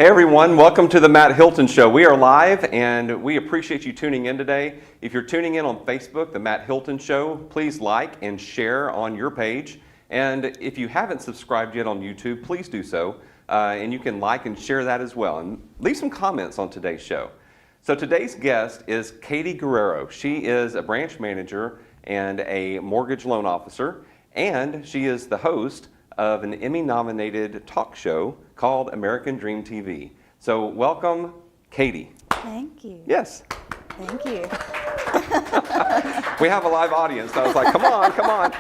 Hey everyone, welcome to the Matt Hilton Show. We are live and we appreciate you tuning in today. If you're tuning in on Facebook, the Matt Hilton Show, please like and share on your page. And if you haven't subscribed yet on YouTube, please do so. And you can like and share that as well. And leave some comments on today's show. So today's guest is Katie Guerrero. She is a branch manager and a mortgage loan officer. And she is the host of an Emmy-nominated talk show called American Dream TV. So welcome, Katie. Thank you. Yes. Thank you. We have a live audience. So I was like, come on, come on.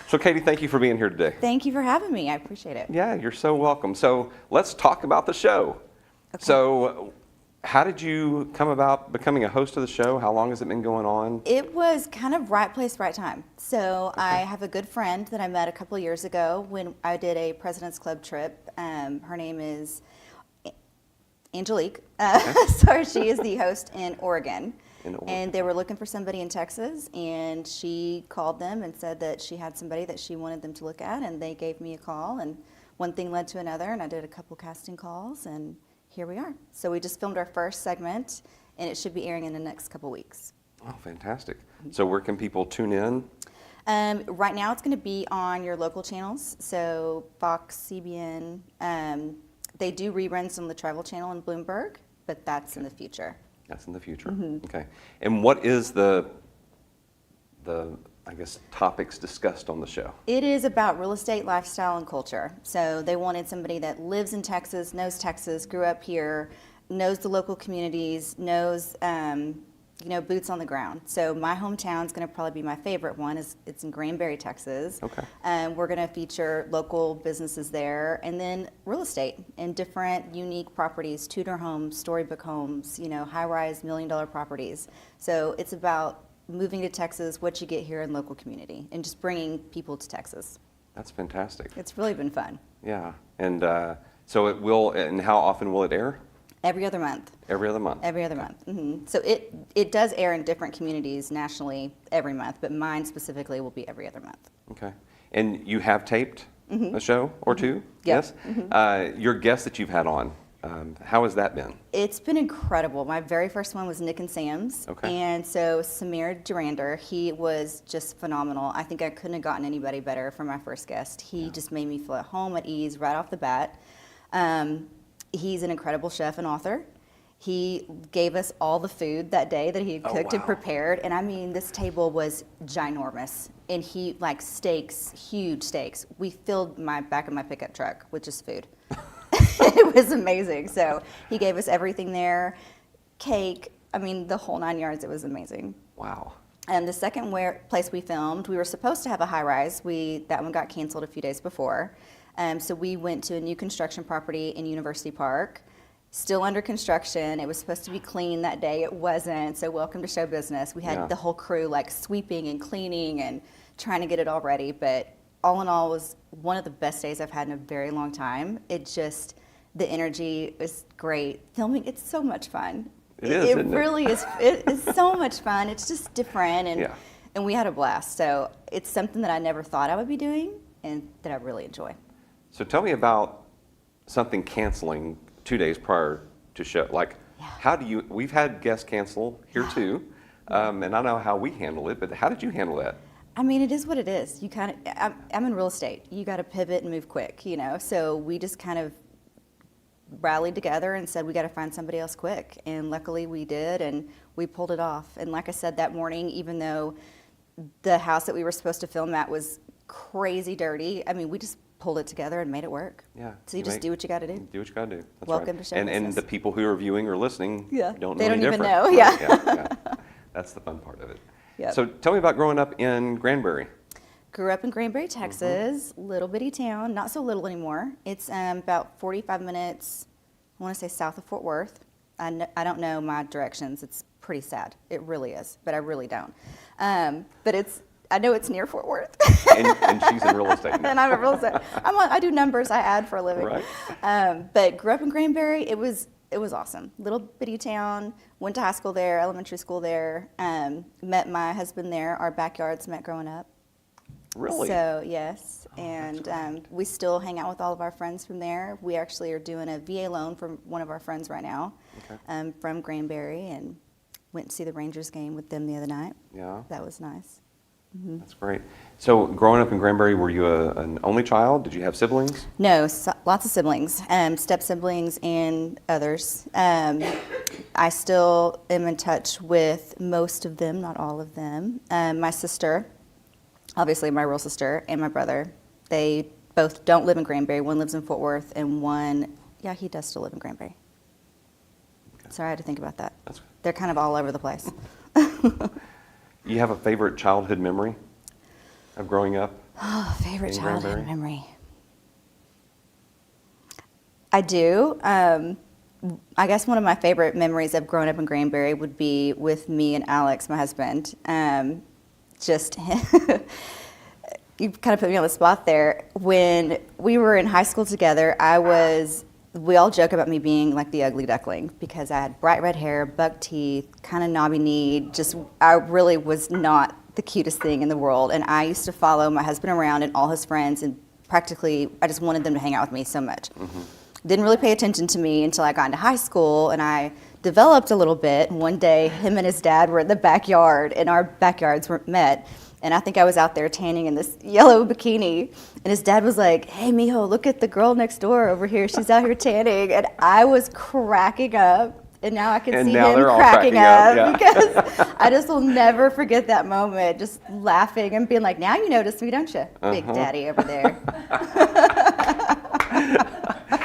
So Katie, thank you for being here today. Thank you for having me. I appreciate it. Yeah, you're so welcome. So let's talk about the show. Okay. So how did you come about becoming a host of the show? How long has it been going on? It was kind of right place, right time. So Okay. I have a good friend that I met a couple of years ago when I did a President's Club trip. Her name is Angelique. Okay. So she is the host in Oregon. And they were looking for somebody in Texas, and she called them and said that she had somebody that she wanted them to look at, and they gave me a call, and one thing led to another, and I did a couple casting calls, and here we are. So we just filmed our first segment, and it should be airing in the next couple weeks. Oh, fantastic. So where can people tune in? Right now it's going to be on your local channels, so Fox, CBN. They do reruns on the Travel Channel in Bloomberg, but that's in the future. That's in the future. Mm-hmm. Okay. And what is the I guess topics discussed on the show? It is about real estate, lifestyle, and culture. So they wanted somebody that lives in Texas, grew up here, knows the local communities, knows boots on the ground. So my hometown is going to probably be my favorite one. It's in Granbury, Texas. Okay. We're going to feature local businesses there, and then real estate and different unique properties, Tudor homes, storybook homes, high-rise $1 million properties. So it's about moving to Texas, what you get here in local community, and just bringing people to Texas. That's fantastic. It's really been fun. Yeah. And so it will, and how often will it air? Every other month. Every other month. Every other month. Mm-hmm. So it does air in different communities nationally every month, but mine specifically will be every other month. Okay. And you have taped a show or two? Yep. Yes? Your guests that you've had on, how has that been? It's been incredible. My very first one was Nick and Sam's. Okay. And so Samir Durander, he was just phenomenal. I think I couldn't have gotten anybody better for my first guest. He just made me feel at home, at ease, right off the bat. He's an incredible chef and author. He gave us all the food that day that he had cooked and prepared. And I mean, this table was ginormous. And he, like steaks, huge steaks. We filled my back of my pickup truck with just food. It was amazing. So he gave us everything there, cake, I mean, the whole 9 yards. It was amazing. Wow. And the second place we filmed, we were supposed to have a high-rise. That one got canceled a few days before. So we went to a new construction property in University Park, still under construction. It was supposed to be clean that day. It wasn't. So welcome to show business. We had the whole crew like sweeping and cleaning and trying to get it all ready. But all in all, it was one of the best days I've had in a very long time. The energy is great. Filming, it's so much fun. It really is. It is so much fun. It's just different, and we had a blast. So it's something that I never thought I would be doing, and that I really enjoy. So tell me about something canceling 2 days prior to show. Like, how do you? We've had guests cancel here too, and I know how we handle it. But how did you handle that? I mean, it is what it is. You I'm in real estate. You got to pivot and move quick, So we just kind of rallied together and said we got to find somebody else quick, and luckily we did, and we pulled it off. And like I said, that morning, even though the house that we were supposed to film at was crazy dirty, I mean, we just pulled it together and made it work. Yeah. So you just do what you got to do. Do what you got to do. That's Welcome right. to show And business. the people who are viewing or listening don't know They any don't even different. know. Right? Yeah. That's the fun part of it. Yep. So tell me about growing up in Granbury. Grew up in Granbury, Texas, little bitty town, not so little anymore. It's about 45 minutes, I want to say south of Fort Worth. I don't know my directions. It's pretty sad. It really is, but I really don't. But I know it's near Fort Worth. and she's in real estate now. And I'm a real estate. I do numbers. I add for a living. Right. But grew up in Granbury. It was awesome. Little bitty town. Went to high school there, elementary school there. Met my husband there. Our backyards met growing up. Really? So, yes. Oh, And that's great. we still hang out with all of our friends from there. We actually are doing a VA loan for one of our friends right now Okay. from Granbury, and went to see the Rangers game with them the other night. Yeah, That was nice. that's great. So growing up in Granbury, were you an only child? Did you have siblings? No, lots of siblings, step siblings and others. I still am in touch with most of them, not all of them. My sister, obviously my real sister, and my brother, they both don't live in Granbury. One lives in Fort Worth, and one, yeah, he does still live in Granbury. Okay. Sorry, I had to think about that. That's They're kind of all over the place. You have a favorite childhood memory of growing up? Oh, favorite In childhood Granbury? memory. I do. I guess one of my favorite memories of growing up in Granbury would be with me and Alex, my husband. Just you kind of put me on the spot there. When we were in high school together, we all joke about me being like the ugly duckling because I had bright red hair, buck teeth, kind of knobby knee. I really was not the cutest thing in the world. And I used to follow my husband around and all his friends, and practically I just wanted them to hang out with me so much. Didn't really pay attention to me until I got into high school, and I developed a little bit. One day, him and his dad were in the backyard, and our backyards were met. And I think I was out there tanning in this yellow bikini, and his dad was like, "Hey, mijo, look at the girl next door over here. She's out here tanning." And I was cracking up, and now I can And see now him they're all cracking cracking up up, yeah. because I just will never forget that moment, just laughing and being like, "Now you notice me, don't you, Big Daddy over there?"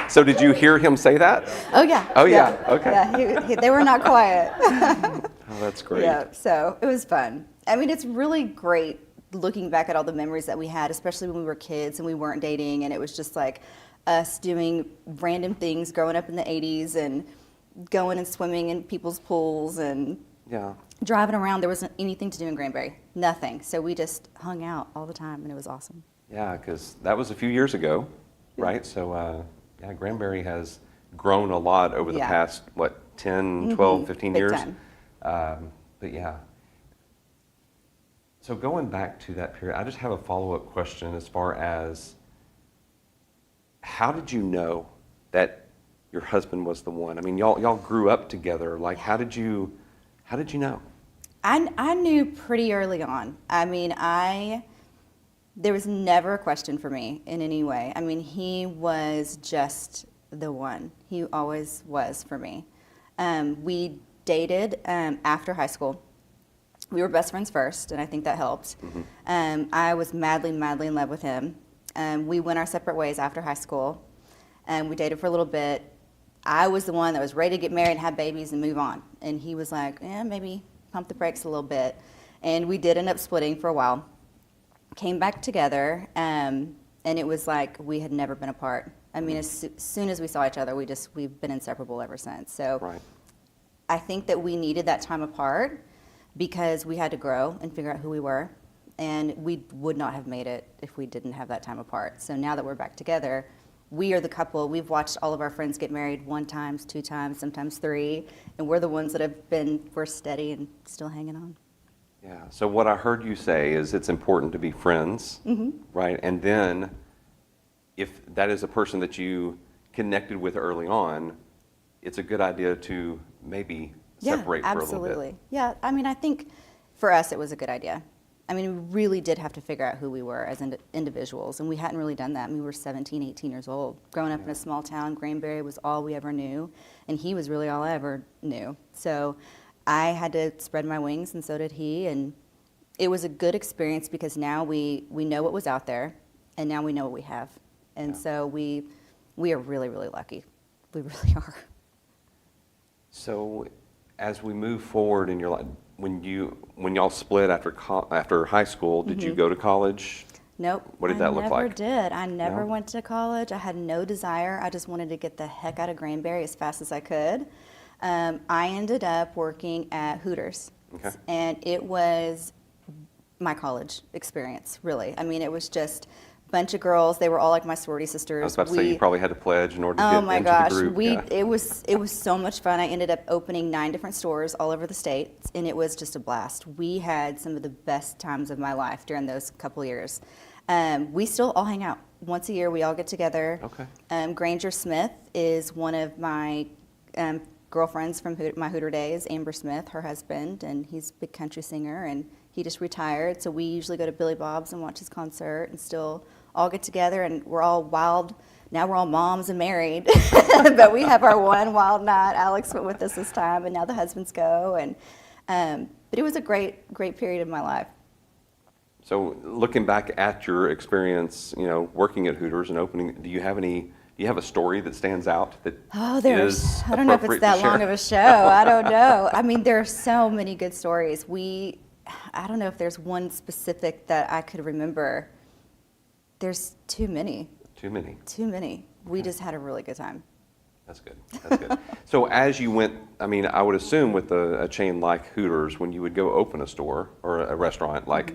So did you hear him say that? Oh yeah. Oh, yeah, okay. Yeah, they were not quiet. Oh, that's great. Yeah, so it was fun. I mean, it's really great looking back at all the memories that we had, especially when we were kids and we weren't dating, and it was just like us doing random things growing up in the 80s and going and swimming in people's pools and Yeah. driving around. There wasn't anything to do in Granbury, nothing. So we just hung out all the time, and it was awesome. Yeah, because that was a few years ago, right? So, yeah, Granbury has grown a lot over the Yeah. past, 10, 12, 15 Big years? time. But yeah. So going back to that period, I just have a follow-up question as far as how did you know that your husband was the one? I mean, y'all grew up together. Like, how did you know? I knew pretty early on. I mean, there was never a question for me in any way. I mean, he was just the one. He always was for me. We dated after high school. We were best friends first, and I think that helped. I was madly, madly in love with him. We went our separate ways after high school, and we dated for a little bit. I was the one that was ready to get married and have babies and move on. And he was like, maybe pump the brakes a little bit. And we did end up splitting for a while. Came back together, and it was like we had never been apart. I mean, as soon as we saw each other, we've been inseparable ever since. So Right. I think that we needed that time apart because we had to grow and figure out who we were. And we would not have made it if we didn't have that time apart. So now that we're back together, we are the couple. We've watched all of our friends get married 1 time, 2 times, sometimes 3. And we're the ones that we're steady and still hanging on. Yeah. So what I heard you say is it's important to be friends, right? And then if that is a person that you connected with early on, it's a good idea to maybe separate for a little bit. Absolutely. Yeah, I mean, I think for us it was a good idea. I mean, we really did have to figure out who we were as individuals, and we hadn't really done that. I mean, we were 17, 18 years old. Growing up in a small town, Granbury was all we ever knew, and he was really all I ever knew. So I had to spread my wings, and so did he, and it was a good experience because now we know what was out there, and now we know what we have. And so we are really, really lucky. We really are. So as we move forward in your life, when y'all split after high school, did you go to college? Nope. What did that look like? I never did. I never No? went to college. I had no desire. I just wanted to get the heck out of Granbury as fast as I could. I ended up working at Hooters. Okay. And it was my college experience, really. I mean, it was just bunch of girls. They were all like my sorority sisters. I was about to say you probably had to pledge in order to Oh get my into gosh, the group. it was so much fun. I ended up opening 9 different stores all over the state, and it was just a blast. We had some of the best times of my life during those couple years. We still all hang out once a year. We all get together. Okay. Granger Smith is one of my girlfriends from my Hooter days. Amber Smith, her husband, and he's a big country singer, and he just retired. So we usually go to Billy Bob's and watch his concert, and still all get together, and we're all wild. Now we're all moms and married, but we have our one wild night. Alex went with us this time, and now the husbands go. And but it was a great period of my life. So looking back at your experience, working at Hooters and opening, do you have a story that stands out that I don't know if it's appropriate that to share? long of a show. I don't know. I mean, there are so many good stories. I don't know if there's one specific that I could remember. There's too many. Too many. We just had a really good time. That's good. So as you went, I would assume with a chain like Hooters, when you would go open a store or a restaurant, like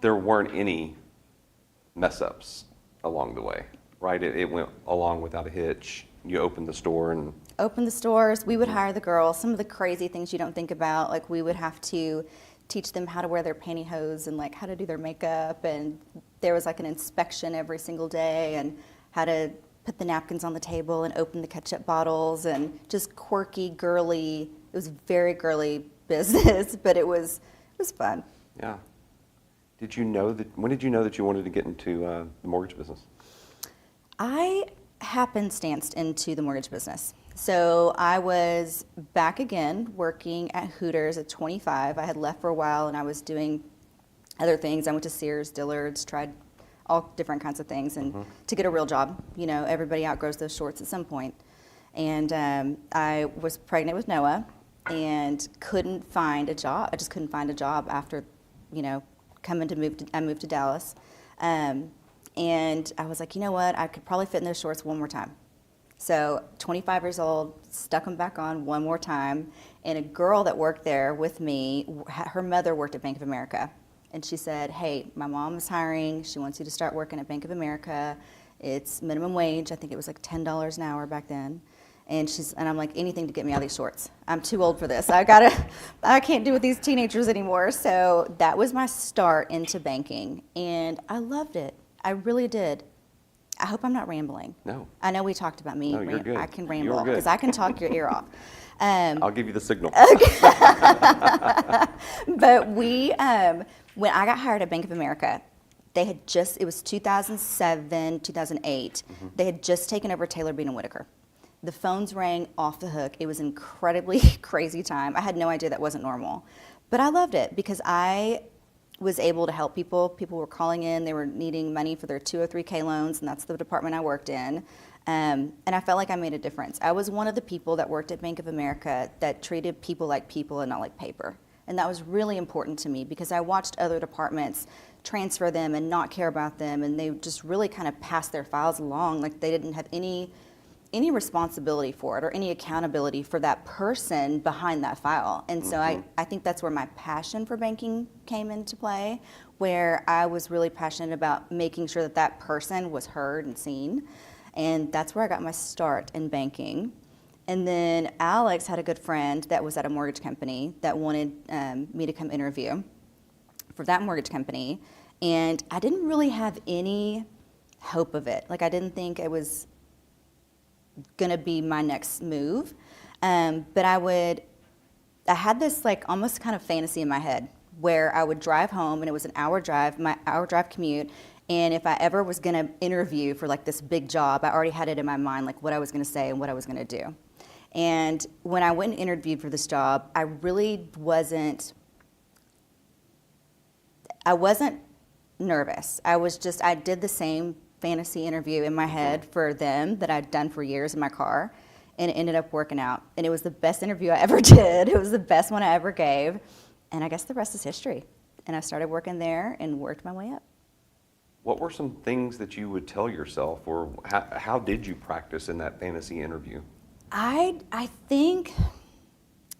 there weren't any mess ups along the way, right? It went along without a hitch. You opened the store and... Open the stores. We would hire the girls. Some of the crazy things you don't think about, like we would have to teach them how to wear their pantyhose and like how to do their makeup, and there was like an inspection every single day, and how to put the napkins on the table and open the ketchup bottles, and just quirky, girly. It was very girly business, but it was fun. Yeah. When did you know that you wanted to get into the mortgage business? I happenstanced into the mortgage business. So I was back again working at Hooters at 25. I had left for a while, and I was doing other things. I went to Sears, Dillard's, tried all different kinds of things, and to get a real job. Everybody outgrows those shorts at some point. And I was pregnant with Noah and couldn't find a job. I just couldn't find a job after, I moved to Dallas. And I was like, you know what? I could probably fit in those shorts one more time. So 25 years old, stuck them back on one more time. And a girl that worked there with me, her mother worked at Bank of America. And she said, hey, my mom is hiring. She wants you to start working at Bank of America. It's minimum wage. I think it was like $10 an hour back then. And I'm like, anything to get me out of these shorts. I'm too old for this. I can't do with these teenagers anymore. So that was my start into banking. And I loved it. I really did. I hope I'm not rambling. No. I know we talked about me. No, you're good. I can ramble You're good. because I can talk your ear off. I'll give you the signal. But when I got hired at Bank of America, it was 2007, 2008. They had just taken over Taylor Bean and Whitaker. The phones rang off the hook. It was an incredibly crazy time. I had no idea that wasn't normal. But I loved it because I was able to help people. People were calling in. They were needing money for their 203K loans, and that's the department I worked in. And I felt like I made a difference. I was one of the people that worked at Bank of America that treated people like people and not like paper. And that was really important to me because I watched other departments transfer them and not care about them, and they just really kind of passed their files along like they didn't have any responsibility for it or any accountability for that person behind that file. And so I think that's where my passion for banking came into play, where I was really passionate about making sure that person was heard and seen. And that's where I got my start in banking. And then Alex had a good friend that was at a mortgage company that wanted me to come interview for that mortgage company. And I didn't really have any hope of it. Like, I didn't think it was going to be my next move. But I had this like almost kind of fantasy in my head where I would drive home, and it was an hour drive, my hour drive commute. And if I ever was going to interview for like this big job, I already had it in my mind, like what I was going to say and what I was going to do. And when I went and interviewed for this job, I really wasn't nervous. I did the same fantasy interview in my head for them that I'd done for years in my car, and it ended up working out. And it was the best interview I ever did. It was the best one I ever gave. And I guess the rest is history. And I started working there and worked my way up. What were some things that you would tell yourself, or how did you practice in that fantasy interview? I think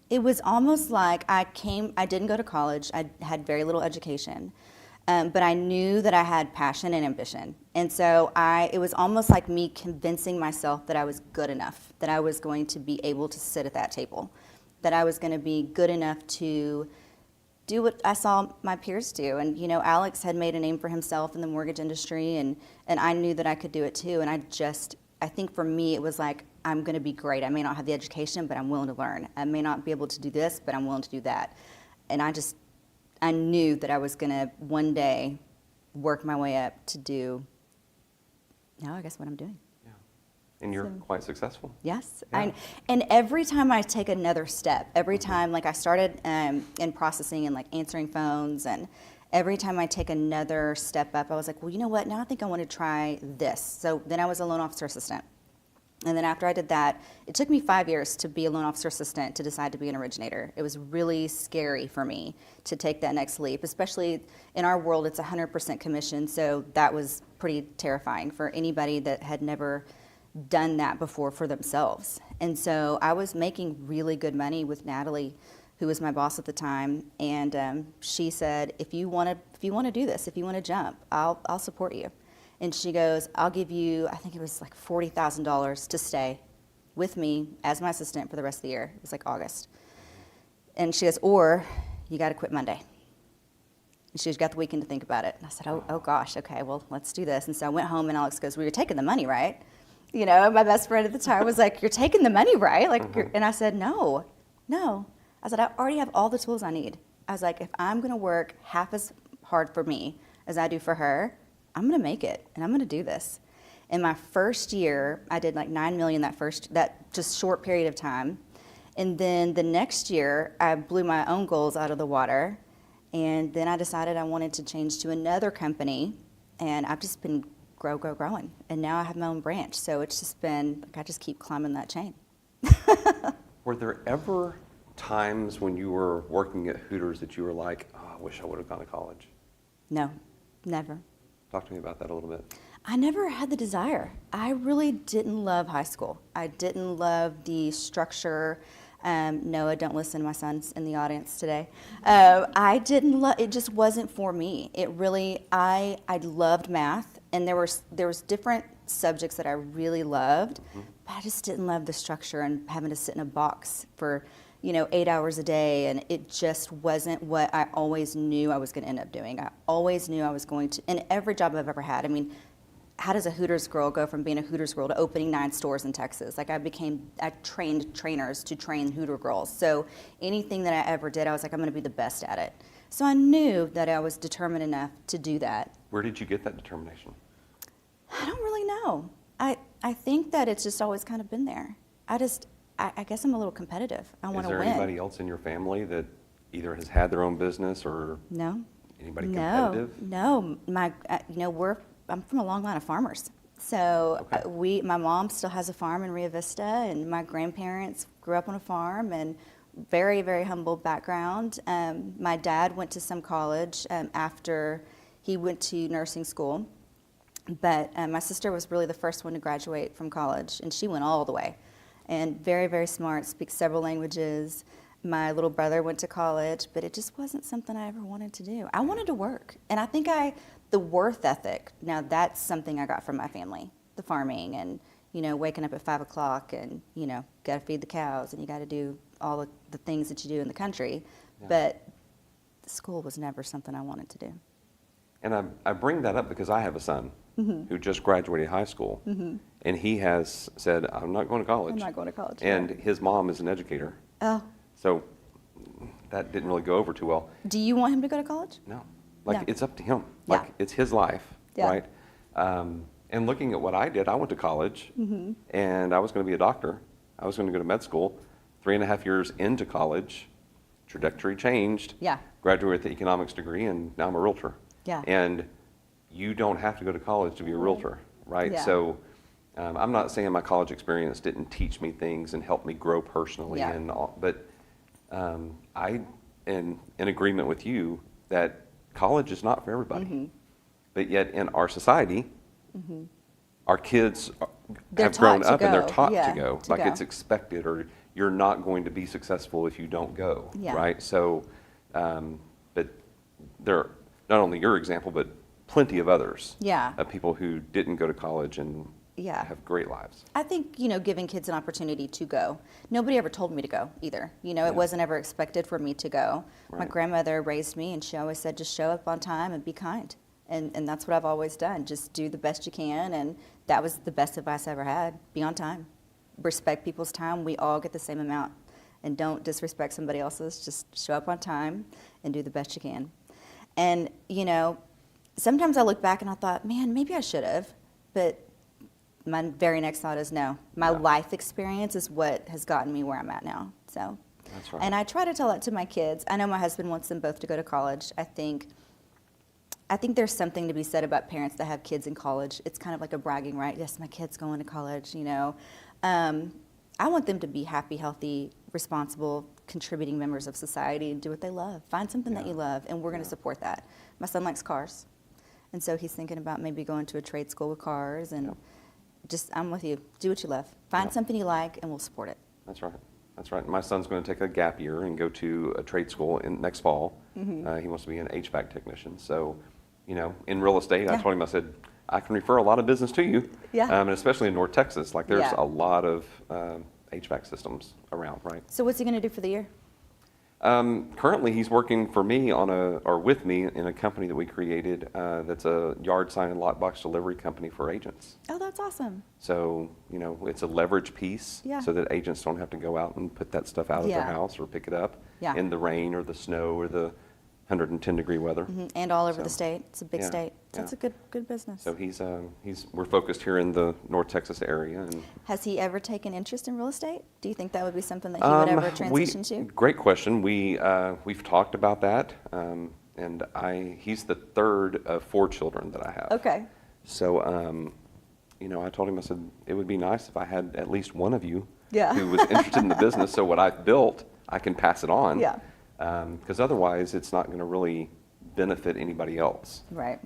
it was almost like I didn't go to college. I had very little education. But I knew that I had passion and ambition. And so it was almost like me convincing myself that I was good enough, that I was going to be able to sit at that table, that I was going to be good enough to do what I saw my peers do. And, you know, Alex had made a name for himself in the mortgage industry, and I knew that I could do it too. And I think for me, it was like, I'm going to be great. I may not have the education, but I'm willing to learn. I may not be able to do this, but I'm willing to do that. And I knew that I was going to one day work my way up to do, now I guess what I'm doing. Yeah. And you're quite successful. Yes. Yeah. And every time I take another step, every time, like I started in processing and like answering phones, and every time I take another step up, I was like, well, you know what? Now I think I want to try this. So then I was a loan officer assistant. And then after I did that, it took me 5 years to be a loan officer assistant to decide to be an originator. It was really scary for me to take that next leap, especially in our world, it's 100% commission. So that was pretty terrifying for anybody that had never done that before for themselves. And so I was making really good money with Natalie, who was my boss at the time. And she said, if you want to do this, if you want to jump, I'll support you. And she goes, I'll give you, I think it was like $40,000 to stay with me as my assistant for the rest of the year. It was like August. And she goes, or you got to quit Monday. And she goes, you got the weekend to think about it. And I said, oh gosh, okay, well, let's do this. And so I went home, and Alex goes, well, you're taking the money, right? You know, my best friend at the time was like, you're taking the money, right? Like, and I said, no. I said, I already have all the tools I need. I was like, if I'm going to work half as hard for me as I do for her, I'm going to make it, and I'm going to do this. In my first year, I did like $9 million that just short period of time. And then the next year, I blew my own goals out of the water. And then I decided I wanted to change to another company, and I've just been growing. And now I have my own branch. So it's just been, like, I just keep climbing that chain. Were there ever times when you were working at Hooters that you were like, oh, I wish I would have gone to college? No, never. Talk to me about that a little bit. I never had the desire. I really didn't love high school. I didn't love the structure. Noah, don't listen, my son's in the audience today. I didn't love, it just wasn't for me. It really, I loved math, and there was different subjects that I really loved, but I just didn't love the structure and having to sit in a box for 8 hours a day, and it just wasn't what I always knew I was going to end up doing. I always knew I was going to, in every job I've ever had. I mean, how does a Hooters girl go from being a Hooters girl to opening 9 stores in Texas? Like, I trained trainers to train Hooter girls. So anything that I ever did, I was like, I'm going to be the best at it. So I knew that I was determined enough to do that. Where did you get that determination? I don't really know. I think that it's just always kind of been there. I guess I'm a little competitive. I want to win. Is there anybody else in your family that either has had their own business or no? Anybody competitive? No. I'm from a long line of farmers. So okay. My mom still has a farm in Rio Vista, and my grandparents grew up on a farm, and very, very humble background. My dad went to some college after he went to nursing school, but my sister was really the first one to graduate from college, and she went all the way. And very, very smart, speaks several languages. My little brother went to college, but it just wasn't something I ever wanted to do. I wanted to work. And I think the worth ethic, now that's something I got from my family. The farming and, waking up at 5 o'clock and, got to feed the cows and you got to do all the things that you do in the country. Yeah. But school was never something I wanted to do. And I bring that up because I have a son who just graduated high school. And he has said, I'm not going to college. I'm not going to college. And his mom is an educator. Oh. So that didn't really go over too well. Do you want him to go to college? No. No. It's up to him. Yeah. It's his life, yeah. right? And looking at what I did, I went to college, and I was going to be a doctor. I was going to go to med school. 3.5 years into college, trajectory changed. Yeah. Graduated with the economics degree, and now I'm a realtor. Yeah. And you don't have to go to college to be a realtor, right? Yeah. So I'm not saying my college experience didn't teach me things and help me grow personally, yeah. and all, but I am in agreement with you that college is not for everybody. But yet in our society, our kids have grown up and they're taught to go. It's expected, or you're not going to be successful if you don't go, yeah. right? So, but not only your example, but plenty of others. Yeah. Of people who didn't go to college and Yeah. have great lives. I think, giving kids an opportunity to go. Nobody ever told me to go either. It wasn't ever expected for me to go. My Right. grandmother raised me, and she always said, just show up on time and be kind. And that's what I've always done. Just do the best you can. And that was the best advice I ever had. Be on time. Respect people's time. We all get the same amount. And don't disrespect somebody else's. Just show up on time and do the best you can. And, sometimes I look back and I thought, man, maybe I should have. But my very next thought is no. My Yeah. life experience is what has gotten me where I'm at now. So, That's right. and I try to tell that to my kids. I know my husband wants them both to go to college. I think there's something to be said about parents that have kids in college. It's kind of like a bragging right. Yes, my kid's going to college. I want them to be happy, healthy, responsible, contributing members of society and do what they love. Find something that Yeah. you love, and we're going to Yeah. support that. My son likes cars, and so he's thinking about maybe going to a trade school with cars and. Yep. I'm with you. Do what you love. Find Yeah. something you like, and we'll support it. That's right. That's right. My son's going to take a gap year and go to a trade school next fall. Mm-hmm. He wants to be an HVAC technician. So, in real estate, I Yeah. told him, I said, I can refer a lot of business to you. Yeah. And especially in North Texas. Like, there's Yeah. a lot of HVAC systems around, right? So what's he going to do for the year? Currently, he's working for me with me in a company that we created that's a yard sign and lockbox delivery company for agents. Oh, that's awesome. So, it's a leverage piece Yeah. so that agents don't have to go out and put that stuff out at their Yeah. house or pick it up Yeah. in the rain or the snow or the 110-degree weather. And all over So, the state. It's a big yeah, state. That's yeah. a good business. So we're focused here in the North Texas area. And Has he ever taken interest in real estate? Do you think that would be something that he would ever transition to? Great question. We've talked about that, and he's the third of 4 children that I have. Okay. So, I told him, I said, it would be nice if I had at least one of you Yeah. who was interested in the business, so what I've built, I can pass it on. Yeah. Because otherwise, it's not going to really benefit anybody else. Right.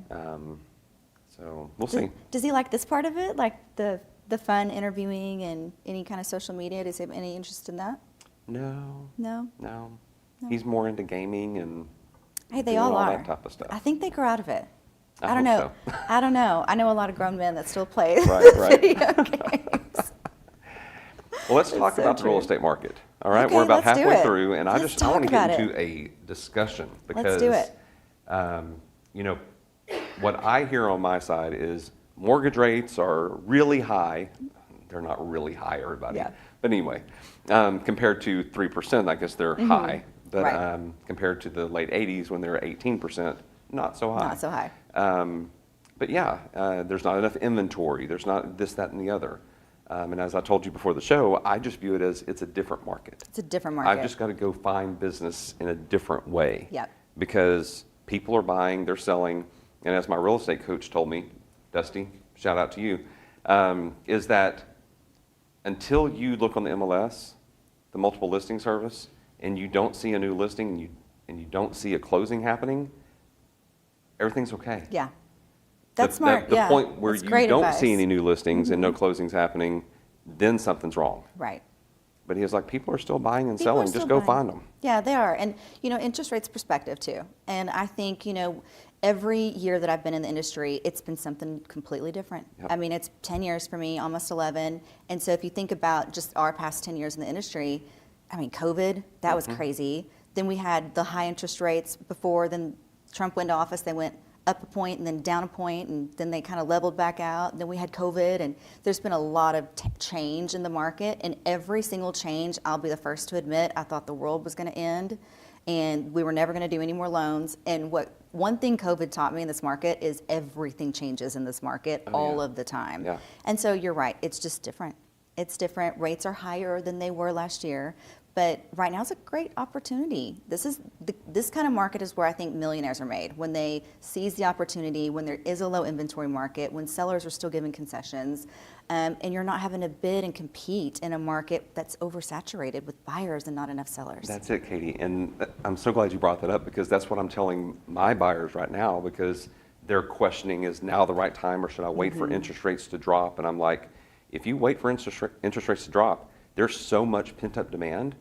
So we'll see. Does he like this part of it, like the fun interviewing and any kind of social media? Does he have any interest in that? No, No? no. He's more into gaming and Hey, they doing all are. that type of stuff. I think they grow out of it. I I don't hope know. so. I don't know. I know a lot of grown men that still play Right. video games. Well, let's talk so about the real true. estate market. All right, Okay, we're about let's do halfway it. through, and I Let's want to talk get about into a discussion because Let's do it. What I hear on my side is mortgage rates are really high. They're not really high, everybody. Yeah. But anyway, compared to 3%, I guess they're high. But Mm-hmm. Right. compared to the late 80s when they were 18%, not so high. Not so high. But yeah, there's not enough inventory. There's not this, that, and the other. And as I told you before the show, I just view it as it's a different market. It's a different market. I've just got to go find business in a different way. Yep. Because people are buying, they're selling, and as my real estate coach told me, Dusty, shout out to you, is that until you look on the MLS, the multiple listing service, and you don't see a new listing and you don't see a closing happening, everything's okay. Yeah. That's smart. The yeah. point where That's you great don't advice. see any new listings and no closings happening, then something's wrong. Right. But he was like, people are still buying and People are selling. still Just go buying. find them. Yeah, they are. And, interest rates perspective too. And I think, every year that I've been in the industry, it's been something completely different. Yep. I mean, it's 10 years for me, almost 11. And so if you think about just our past 10 years in the industry, I mean, COVID, that was crazy. Then we had the high interest rates before, then Trump went to office, they went up a point and then down a point, and then they kind of leveled back out. And then we had COVID, and there's been a lot of change in the market. And every single change, I'll be the first to admit, I thought the world was going to end, and we were never going to do any more loans. And one thing COVID taught me in this market is everything changes in this market all of the time. Yeah. And so you're right, it's just different. It's different. Rates are higher than they were last year. But right now is a great opportunity. This kind of market is where I think millionaires are made, when they seize the opportunity, when there is a low inventory market, when sellers are still giving concessions, and you're not having to bid and compete in a market that's oversaturated with buyers and not enough sellers. That's it, Katie. And I'm so glad you brought that up because that's what I'm telling my buyers right now because they're questioning, is now the right time or should I wait for interest rates to drop? And I'm like, if you wait for interest rates to drop, there's so much pent-up demand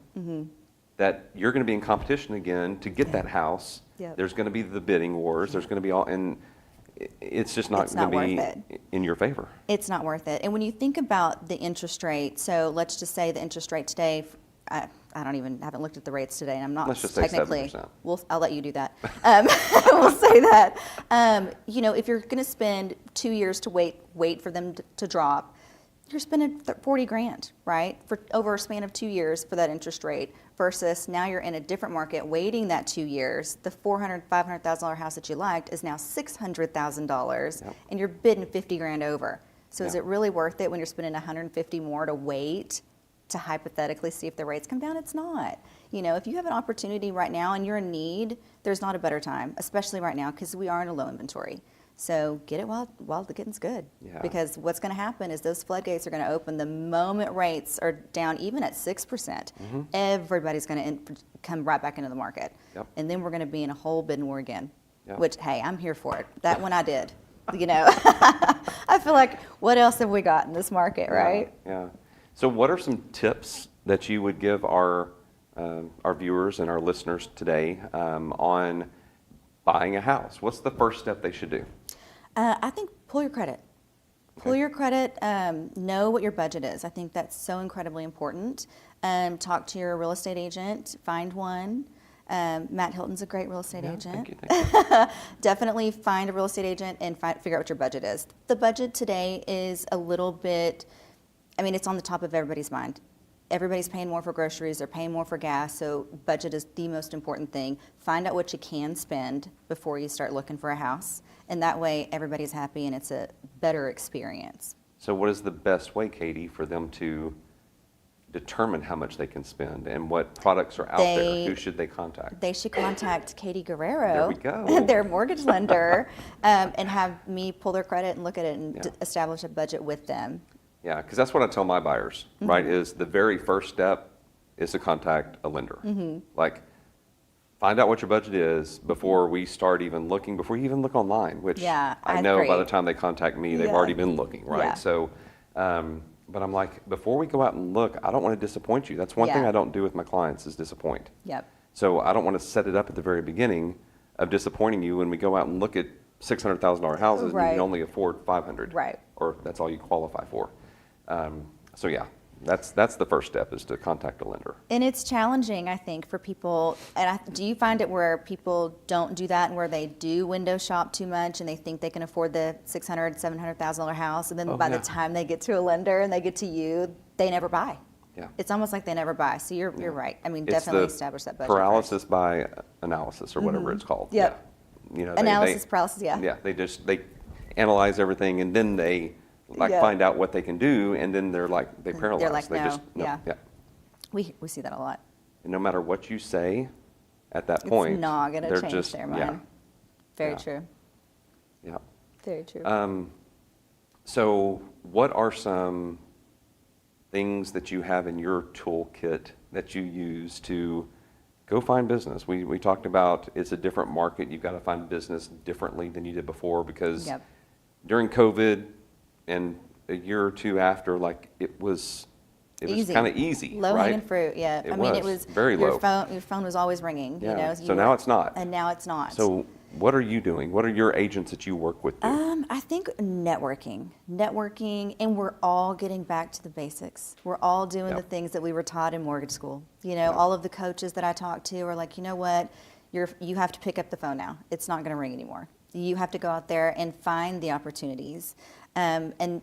that you're going to be in competition again to get that house. Yep. There's going to be the bidding wars. There's going to be all, and it's just not It's going not to be worth in your favor. It's not worth it. And when you think about the interest rate, so let's just say the interest rate today, I haven't looked at the rates today, and I'm not Let's just say technically. 7%. I'll let you do that. We'll say that. If you're going to spend 2 years to wait for them to drop, you're spending 40 grand, right? For over a span of 2 years for that interest rate, versus now you're in a different market waiting that 2 years. The $400,000, $500,000 house that you liked is now $600,000, Yep. and you're bidding 50 grand over. So is Yeah. it really worth it when you're spending 150 more to wait to hypothetically see if the rates come down? It's not. If you have an opportunity right now and you're in need, there's not a better time, especially right now, because we are in a low inventory. So get it while the getting's good. Yeah. Because what's going to happen is those floodgates are going to open the moment rates are down, even at 6%. Everybody's going to come right back into the market. Yep. And then we're going to be in a whole bidding war again, Yep. which, hey, I'm here for it. That one I did. I feel like, what else have we got in this market, right? Yeah. So what are some tips that you would give our viewers and our listeners today on buying a house? What's the first step they should do? I think pull your credit. Pull your credit. Know what your budget is. I think that's so incredibly important. Talk to your real estate agent. Find one. Matt Hilton's a great real estate agent. Thank you. Definitely find a real estate agent and figure out what your budget is. The budget today is a little bit, it's on the top of everybody's mind. Everybody's paying more for groceries, they're paying more for gas, so budget is the most important thing. Find out what you can spend before you start looking for a house, and that way everybody's happy and it's a better experience. So what is the best way, Katie, for them to determine how much they can spend and what products are out there? Who should they contact? They should contact Katie Guerrero, There we go. their mortgage lender, and have me pull their credit and look at it and establish a budget with them. Yeah, because that's what I tell my buyers, right, is the very first step is to contact a lender. Like, find out what your budget is before we start even looking, before you even look online, which I I know agree. by the time they contact me, they've already been looking, right? Yeah. So, but I'm like, before we go out and look, I don't want to disappoint you. That's one thing Yeah. I don't do with my clients is disappoint. Yep. So I don't want to set it up at the very beginning of disappointing you when we go out and look at $600,000 houses and you Right. can only afford 500, Right. or that's all you qualify for. So yeah, that's the first step is to contact a lender. And it's challenging, I think, for people. And do you find it where people don't do that and where they do window shop too much and they think they can afford the $600,000, $700,000 house, and then by the time they get to a lender and they get to you, they never buy. Yeah. It's almost like they never buy. So you're right. It's Definitely the establish that budget paralysis by analysis or whatever it's called. Yep. Yeah. Analysis paralysis, yeah. Yeah, they analyze everything and then they find out what they can do and then they're paralyzed. They're like, they no, just yeah. yeah. We see that a lot. And no matter what you say at that point, It's not going they're to change just, their mind. Very Yeah. true. Yeah. Very true. So what are some things that you have in your toolkit that you use to go find business? We talked about it's a different market. You've got to find business differently than you did before because Yep. during COVID and a year or two after, it was Easy. kind of easy, Low right? hanging fruit, yeah. It it was was very your low. Your phone was always ringing. Yeah. So now it's not. And now it's not. So what are you doing? What are your agents that you work with do? I think networking, and we're all getting back to the basics. We're all doing Yep. the things that we were taught in mortgage school. All of the coaches that I talk to are like, you know what, you have to pick up the phone now. It's not going to ring anymore. You have to go out there and find the opportunities. And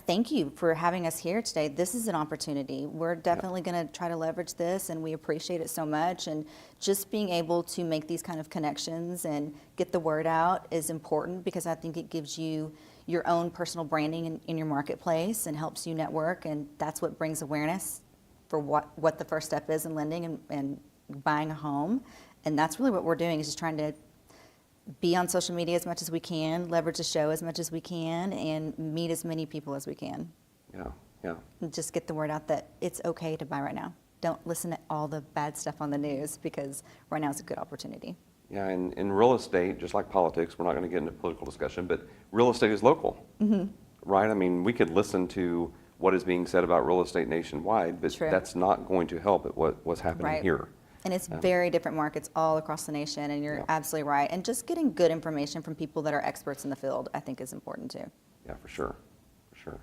thank you for having us here today. This is an opportunity. We're definitely going to try to leverage this, and we appreciate it so much. And just being able to make these kind of connections and get the word out is important because I think it gives you your own personal branding in your marketplace and helps you network, and that's what brings awareness for what the first step is in lending and buying a home. And that's really what we're doing, is just trying to be on social media as much as we can, leverage the show as much as we can, and meet as many people as we can. Yeah. And just get the word out that it's okay to buy right now. Don't listen to all the bad stuff on the news because right now is a good opportunity. Yeah, and in real estate, just like politics, we're not going to get into political discussion, but real estate is local, right? I mean, we could listen to what is being said about real estate nationwide, but True. that's not going to help at what's happening Right. here. And it's very different markets all across the nation, and you're absolutely right. And just getting good information from people that are experts in the field, I think, is important too. Yeah, for sure. For sure.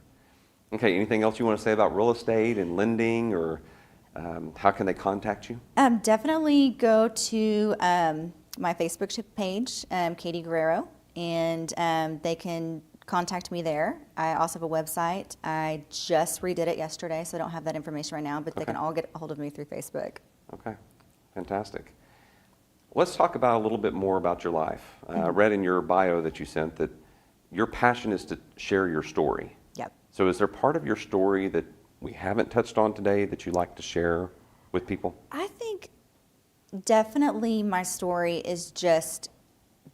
Okay, anything else you want to say about real estate and lending, or how can they contact you? Definitely go to my Facebook page, Katie Guerrero, and they can contact me there. I also have a website. I just redid it yesterday, so I don't have that information right now, but they can all get a hold of me through Facebook. Okay, fantastic. Let's talk about a little bit more about your life. I read in your bio that you sent that your passion is to share your story. Yep. So is there part of your story that we haven't touched on today that you'd like to share with people? I think definitely my story is just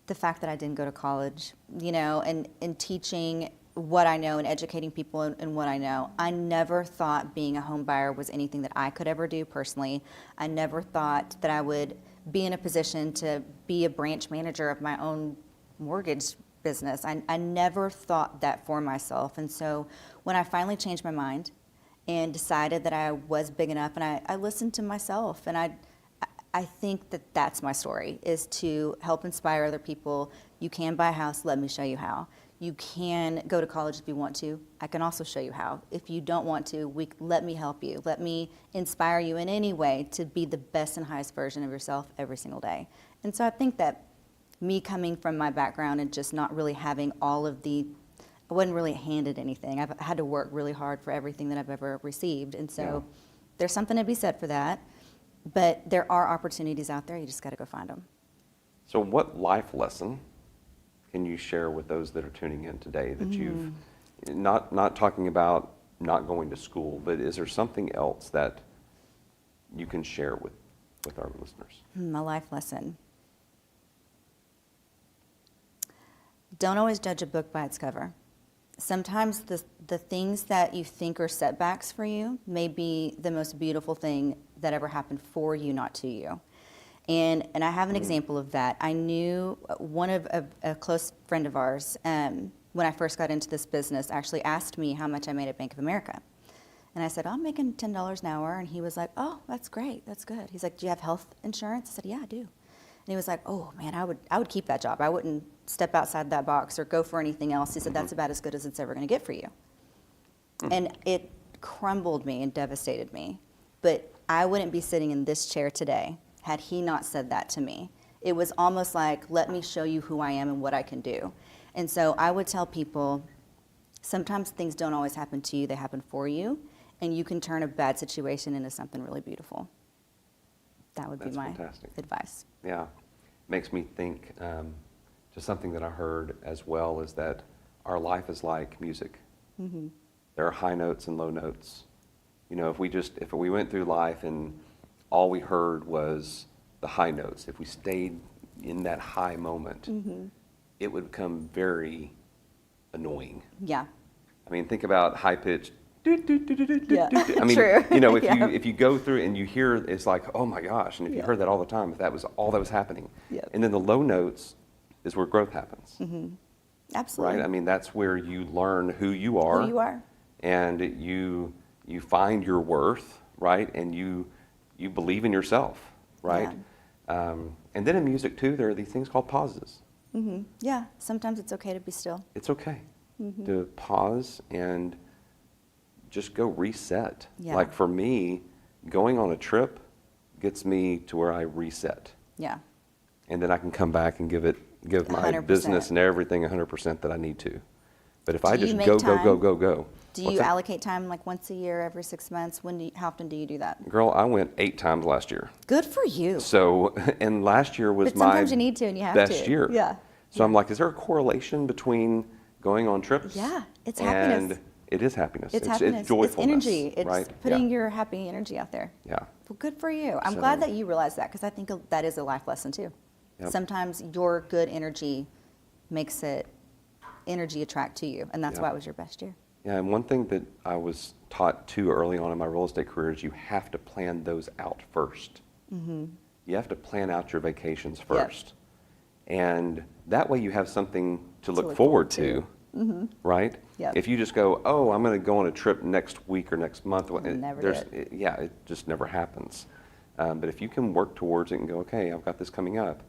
the fact that I didn't go to college, and teaching what I know and educating people in what I know. I never thought being a home buyer was anything that I could ever do personally. I never thought that I would be in a position to be a branch manager of my own mortgage business. I never thought that for myself. And so when I finally changed my mind and decided that I was big enough, and I listened to myself, and I think that that's my story, is to help inspire other people. You can buy a house, let me show you how. You can go to college if you want to. I can also show you how. If you don't want to, let me help you. Let me inspire you in any way to be the best and highest version of yourself every single day. And so I think that me coming from my background and just not really having I wasn't really handed anything. I've had to work really hard for everything that I've ever received. And so there's something to be said for that. But there are opportunities out there. You just got to go find them. So what life lesson can you share with those that are tuning in today that you've, not talking about not going to school, but is there something else that you can share with our listeners? My life lesson. Don't always judge a book by its cover. Sometimes the things that you think are setbacks for you may be the most beautiful thing that ever happened for you, not to you. And I have an example of that. I knew one of a close friend of ours, when I first got into this business, actually asked me how much I made at Bank of America. And I said, I'm making $10 an hour. And he was like, oh, that's great. That's good. He's like, do you have health insurance? I said, yeah, I do. And he was like, oh, man, I would keep that job. I wouldn't step outside that box or go for anything else. He said, that's about as good as it's ever going to get for you. And it crumbled me and devastated me. But I wouldn't be sitting in this chair today had he not said that to me. It was almost like, let me show you who I am and what I can do. And so I would tell people, sometimes things don't always happen to you, they happen for you, and you can turn a bad situation into something really beautiful. That would be my advice. Yeah. Makes me think, just something that I heard as well is that our life is like music. There are high notes and low notes. If we went through life and all we heard was the high notes, if we stayed in that high moment, it would become very annoying. Yeah. I mean, think about high pitched. Yeah. I mean, True. if you go through and you hear, it's like, oh my gosh, and if you heard that all the time, if that was all that was happening. And then the low notes is where growth happens. Absolutely. Right? I mean, that's where you learn who you are. Who you are. And you find your worth, right? And you believe in yourself, right? And then in music too, there are these things called pauses. Yeah, sometimes it's okay to be still. It's okay to pause and just go reset. Yeah. Like for me, going on a trip gets me to where I reset. Yeah. And then I can come back and give my 100%. business and everything 100% that I need to. But if I Do you just make go, time? go. Do What's you that? allocate time like once a year, every 6 months? How often do you do that? Girl, I went 8 times last year. Good for you. So, and last year was But my sometimes you need to and you have best to. year. Yeah. So I'm like, is there a correlation between going on trips? Yeah, it's and happiness. it is happiness. It's happiness. It's joyfulness. It's energy. It's right? putting your happy energy out there. Yeah. Well, good for you. I'm So- glad that you realize that, because I think that is a life lesson too. Yep. Sometimes your good energy makes energy attract to you, and that's Yep. why it was your best year. Yeah, and one thing that I was taught too early on in my real estate career is you have to plan those out first. You have to plan out your vacations first. And that way you have something to look forward to, right? Yep. If you just go, oh, I'm going to go on a trip next week or next month, Never do it just never happens. But if you can work towards it and go, okay, I've got this coming up.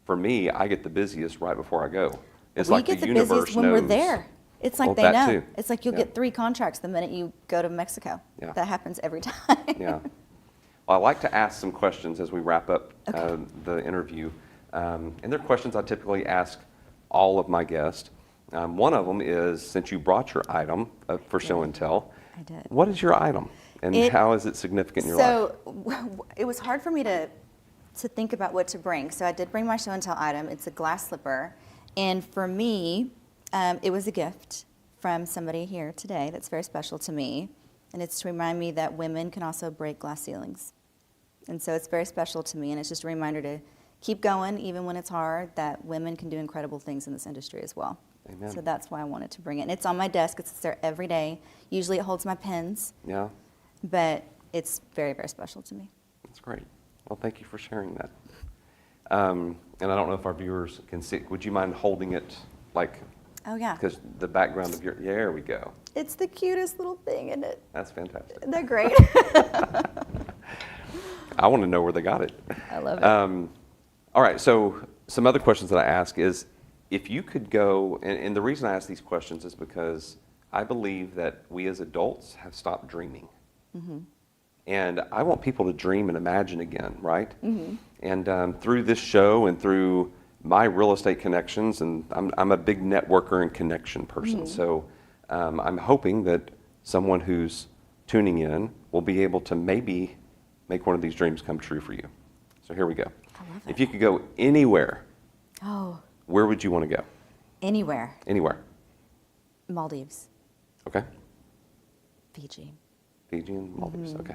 For me, I get the busiest right before I go. It's We like get the the universe busiest when we're knows. there. It's like Well, they that know. too. It's like you'll Yeah. get 3 contracts the minute you go to Mexico. Yeah. That happens every time. Yeah. Well, I like to ask some questions as we wrap up Okay. the interview. And they're questions I typically ask all of my guests. One of them is, since you brought your item for show and tell, I did. what is your item? And how is it significant in your life? So it was hard for me to think about what to bring. So I did bring my show and tell item. It's a glass slipper. And for me, it was a gift from somebody here today that's very special to me. And it's to remind me that women can also break glass ceilings. And so it's very special to me. And it's just a reminder to keep going, even when it's hard, that women can do incredible things in this industry as well. Amen. So that's why I wanted to bring it. And it's on my desk. It's there every day. Usually it holds my pens, Yeah, but it's very, very special to me. that's great. Well, thank you for sharing that. And I don't know if our viewers can see. Would you mind holding it like, Oh, yeah. because the background of your, yeah, there we go. It's the cutest little thing, isn't it? That's fantastic. They're great. I want to know where they got it. I love it. All right, so some other questions that I ask is, if you could go, and the reason I ask these questions is because I believe that we as adults have stopped dreaming. Mm-hmm. And I want people to dream and imagine again, right? Mm-hmm. And through this show and through my real estate connections, and I'm a big networker and connection person, Mm-hmm. so I'm hoping that someone who's tuning in will be able to maybe make one of these dreams come true for you. So here we go. I love If it. you could go anywhere, Oh, where would you want to go? anywhere. Anywhere. Maldives, Okay. Fiji. Fiji and Maldives. Mm-hmm. Okay.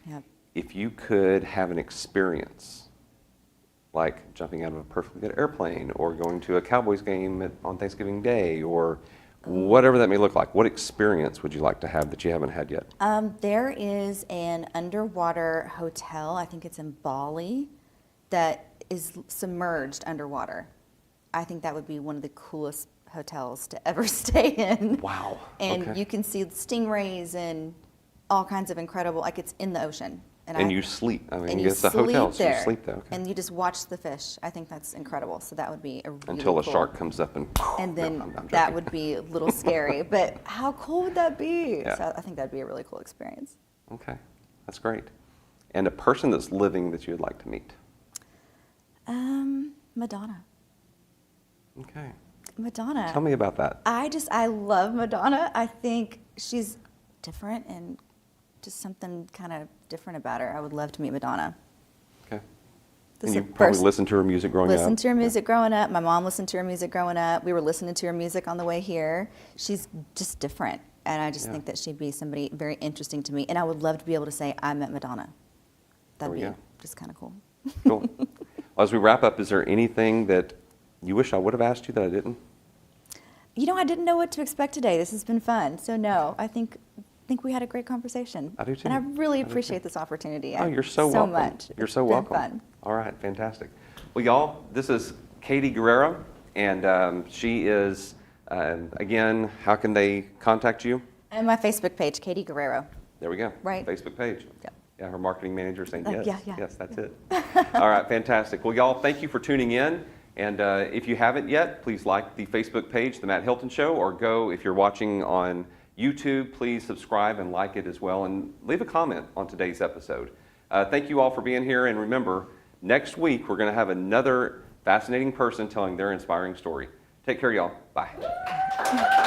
Yep. If you could have an experience, like jumping out of a perfectly good airplane or going to a Cowboys game on Thanksgiving Day or whatever that may look like, what experience would you like to have that you haven't had yet? There is an underwater hotel, I think it's in Bali, that is submerged underwater. I think that would be one of the coolest hotels to ever stay in. Wow. And Okay. you can see stingrays and all kinds of incredible, like it's in the ocean. And you sleep. I mean, and you it's a hotel, sleep so there, you sleep there. Okay. and you just watch the fish. I think that's incredible. So that would be a really Until a cool. shark comes up and. And No, then I'm that joking. would be a little scary. But how cool would that be? Yeah. So I think that'd be a really cool experience. Okay, that's great. And a person that's living that you'd like to meet. Madonna. Okay. Madonna. Tell me about that. I love Madonna. I think she's different and just something kind of different about her. I would love to meet Madonna. Okay. This And is you the probably first- listened to her music growing up. Listened to her music growing up. My mom listened to her music growing up. We were listening to her music on the way here. She's just different. And I just Yeah. think that she'd be somebody very interesting to me. And I would love to be able to say, I met Madonna. That'd There we be go. just kind of cool. Cool. Well, as we wrap up, is there anything that you wish I would have asked you that I didn't? You know, I didn't know what to expect today. This has been fun. So no, I think we had a great conversation. I do too. And I really I do too. appreciate this opportunity. Oh, you're so welcome. much. You're It's so been welcome. Fun. All right, fantastic. Well, y'all, this is Katie Guerrero, and she is, again, how can they contact you? And my Facebook page, Katie Guerrero. There we go. Right. Facebook page. Yep. Yeah, her marketing manager saying yes. yeah. Yes, that's it. All right, fantastic. Well, y'all, thank you for tuning in. And if you haven't yet, please like the Facebook page, The Matt Hilton Show, or go, if you're watching on YouTube, please subscribe and like it as well, and leave a comment on today's episode. Thank you all for being here, and remember, next week we're going to have another fascinating person telling their inspiring story. Take care, y'all. Bye.